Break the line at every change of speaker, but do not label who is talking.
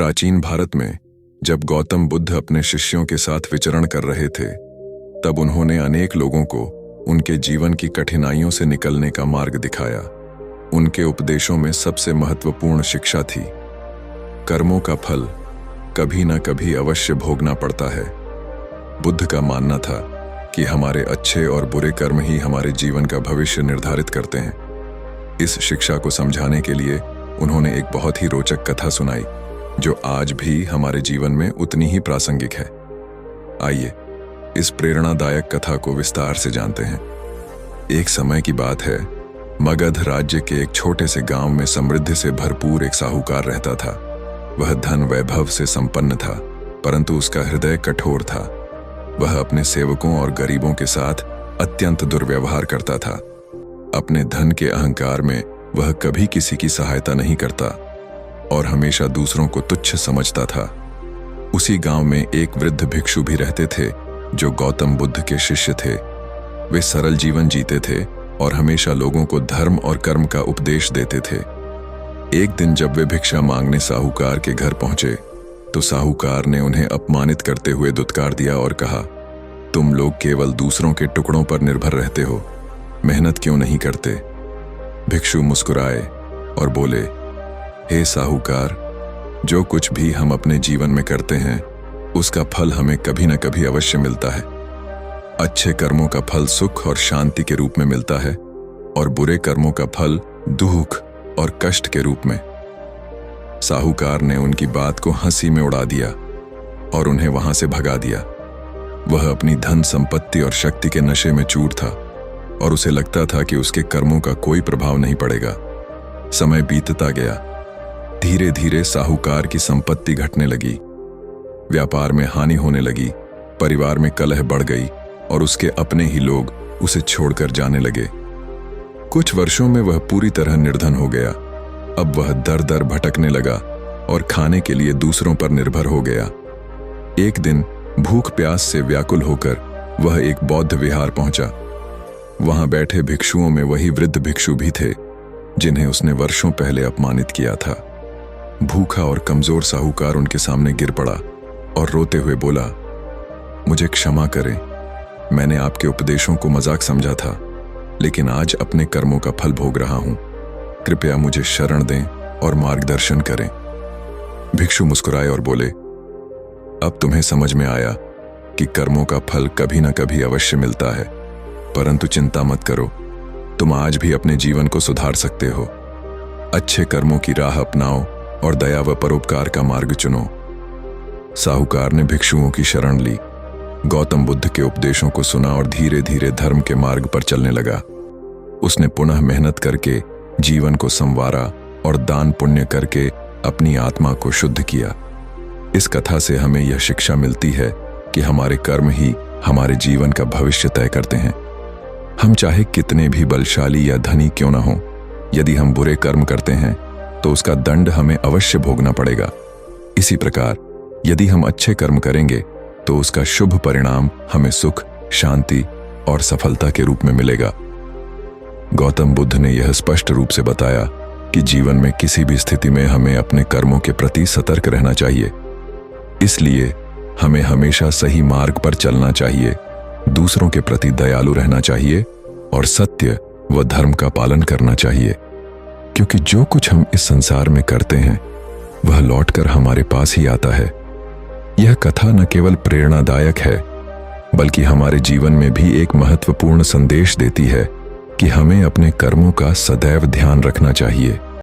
प्राचीन भारत में जब गौतम बुद्ध अपने शिष्यों के साथ विचरण कर रहे थे, तब उन्होंने अनेक लोगों को उनके जीवन की कठिनाइयों से निकलने का मार्ग दिखाया। उनके उपदेशों में सबसे महत्वपूर्ण शिक्षा थी, कर्मों का फल कभी न कभी अवश्य भोगना पड़ता है। बुद्ध का मानना था कि हमारे अच्छे और बुरे कर्म ही हमारे जीवन का भविष्य निर्धारित करते हैं। इस शिक्षा को समझाने के लिए उन्होंने एक बहुत ही रोचक कथा सुनाई, जो आज भी हमारे जीवन में उतनी ही प्रासंगिक है। आइए इस प्रेरणादायक कथा को विस्तार से जानते हैं। एक समय की बात है, मगध राज्य के एक छोटे से गांव में समृद्धि से भरपूर एक साहूकार रहता था। वह धन वैभव से संपन्न था, परंतु उसका हृदय कठोर था। वह अपने सेवकों और गरीबों के साथ अत्यंत दुर्व्यवहार करता था। अपने धन के अहंकार में वह कभी किसी की सहायता नहीं करता और हमेशा दूसरों को तुच्छ समझता था। उसी गांव में एक वृद्ध भिक्षु भी रहते थे, जो गौतम बुद्ध के शिष्य थे। वे सरल जीवन जीते थे और हमेशा लोगों को धर्म और कर्म का उपदेश देते थे। एक दिन जब वे भिक्षा मांगने साहूकार के घर पहुंचे, तो साहूकार ने उन्हें अपमानित करते हुए दुत्कार दिया और कहा, तुम लोग केवल दूसरों के टुकड़ों पर निर्भर रहते हो, मेहनत क्यों नहीं करते? भिक्षु मुस्कुराए और बोले, हे साहूकार, जो कुछ भी हम अपने जीवन में करते हैं, उसका फल हमें कभी न कभी अवश्य मिलता है। अच्छे कर्मों का फल सुख और शांति के रूप में मिलता है, और बुरे कर्मों का फल दुख और कष्ट के रूप में। साहूकार ने उनकी बात को हंसी में उड़ा दिया और उन्हें वहां से भगा दिया। वह अपनी धन संपत्ति और शक्ति के नशे में चूर था और उसे लगता था कि उसके कर्मों का कोई प्रभाव नहीं पड़ेगा। समय बीतता गया। धीरे धीरे साहूकार की संपत्ति घटने लगी, व्यापार में हानि होने लगी, परिवार में कलह बढ़ गई और उसके अपने ही लोग उसे छोड़कर जाने लगे। कुछ वर्षों में वह पूरी तरह निर्धन हो गया। अब वह दर दर भटकने लगा और खाने के लिए दूसरों पर निर्भर हो गया। एक दिन भूख प्यास से व्याकुल होकर वह एक बौद्ध विहार पहुंचा। वहां बैठे भिक्षुओं में वही वृद्ध भिक्षु भी थे, जिन्हें उसने वर्षों पहले अपमानित किया था। भूखा और कमजोर साहूकार उनके सामने गिर पड़ा और रोते हुए बोला, मुझे क्षमा करें, मैंने आपके उपदेशों को मजाक समझा था, लेकिन आज अपने कर्मों का फल भोग रहा हूं। कृपया मुझे शरण दें और मार्गदर्शन करें। भिक्षु मुस्कुराए और बोले, अब तुम्हें समझ में आया कि कर्मों का फल कभी न कभी अवश्य मिलता है, परंतु चिंता मत करो, तुम आज भी अपने जीवन को सुधार सकते हो। अच्छे कर्मों की राह अपनाओ और दया व परोपकार का मार्ग चुनो। साहूकार ने भिक्षुओं की शरण ली, गौतम बुद्ध के उपदेशों को सुना और धीरे धीरे धर्म के मार्ग पर चलने लगा। उसने पुनः मेहनत करके जीवन को संवारा और दान पुण्य करके अपनी आत्मा को शुद्ध किया। इस कथा से हमें यह शिक्षा मिलती है कि हमारे कर्म ही हमारे जीवन का भविष्य तय करते हैं। हम चाहे कितने भी बलशाली या धनी क्यों न हों, यदि हम बुरे कर्म करते हैं तो उसका दंड हमें अवश्य भोगना पड़ेगा। इसी प्रकार यदि हम अच्छे कर्म करेंगे तो उसका शुभ परिणाम हमें सुख, शांति और सफलता के रूप में मिलेगा। गौतम बुद्ध ने यह स्पष्ट रूप से बताया कि जीवन में किसी भी स्थिति में हमें अपने कर्मों के प्रति सतर्क रहना चाहिए। इसलिए हमें हमेशा सही मार्ग पर चलना चाहिए, दूसरों के प्रति दयालु रहना चाहिए और सत्य व धर्म का पालन करना चाहिए, क्योंकि जो कुछ हम इस संसार में करते हैं वह लौटकर हमारे पास ही आता है। यह कथा न केवल प्रेरणादायक है, बल्कि हमारे जीवन में भी एक महत्वपूर्ण संदेश देती है कि हमें अपने कर्मों का सदैव ध्यान रखना चाहिए।